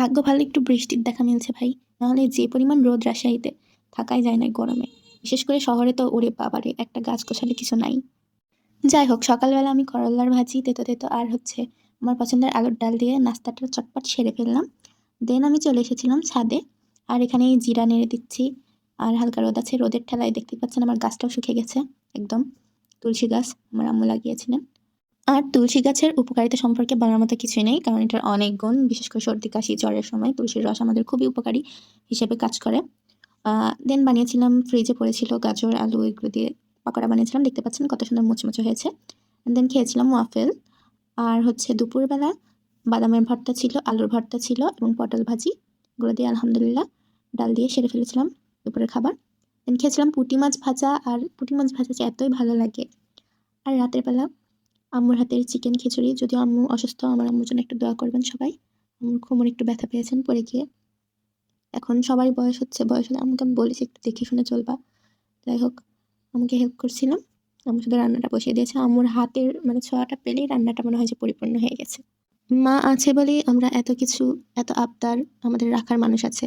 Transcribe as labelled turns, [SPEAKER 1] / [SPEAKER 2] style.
[SPEAKER 1] ভাগ্য ভালো একটু বৃষ্টির দেখা মিলছে ভাই। নাহলে যে পরিমাণ রোদ রাজশাহীতে, থাকাই যায় না এই গরমে। বিশেষ করে শহরে তো ওরে বাবারে একটা গাছ গোছালি কিছু নাই। যাই হোক সকালবেলা আমি করল্লার ভাজি, তেতো আর হচ্ছে আমার পছন্দের আলুর ডাল দিয়ে নাস্তাটা চটপট সেরে ফেললাম। দেন আমি চলে এসেছিলাম ছাদে। আর এখানে এই জিরা নেড়ে দিচ্ছি। আর হালকা রোদ আছে, রোদের ঠেলায় দেখতে পাচ্ছেন আমার গাছটাও শুকিয়ে গেছে একদম। তুলসী গাছ আমার আম্মু লাগিয়েছিলেন। আর তুলসী গাছের উপকারিতা সম্পর্কে বলার মতো কিছুই নেই, কারণ এটার অনেক গুণ। বিশেষ করে সর্দি কাশি জ্বরের সময় তুলসীর রস আমাদের খুবই উপকারী হিসেবে কাজ করে। দেন বানিয়েছিলাম, ফ্রিজে পড়েছিল গাজর আলু এগুলো দিয়ে পকোড়া বানিয়েছিলাম, দেখতে পাচ্ছেন কত সুন্দর মুচমুচে হয়েছে। দেন খেয়েছিলাম ওয়াফেল। আর হচ্ছে দুপুরবেলা বাদামের ভর্তা ছিল, আলুর ভর্তা ছিল এবং পটল ভাজি। এগুলো দিয়ে আলহামদুলিল্লাহ ডাল দিয়ে সেরে ফেলেছিলাম দুপুরের খাবার। দেন খেয়েছিলাম পুঁটি মাছ ভাজা, আর পুঁটি মাছ ভাজা যে এতই ভালো লাগে। আর রাতের বেলা আম্মুর হাতের চিকেন খিচুড়ি। যদিও আম্মু অসুস্থ, আমার আম্মুর জন্য একটু দোয়া করবেন সবাই। আম্মুর কোমরে একটু ব্যথা পেয়েছেন পড়ে গিয়ে। এখন সবারই বয়স হচ্ছে, বয়স হলে আম্মুকে আমি বলেছি একটু দেখে শুনে চলবা। যাই হোক, আম্মুকে হেল্প করছিলাম। আম্মু শুধু রান্নাটা বসিয়ে দিয়েছে। আম্মুর হাতের মানে ছোঁয়াটা পেলেই রান্নাটা মনে হয় যে পরিপূর্ণ হয়ে গেছে। মা আছে বলেই আমরা এত কিছু, এত আবদার আমাদের রাখার মানুষ আছে।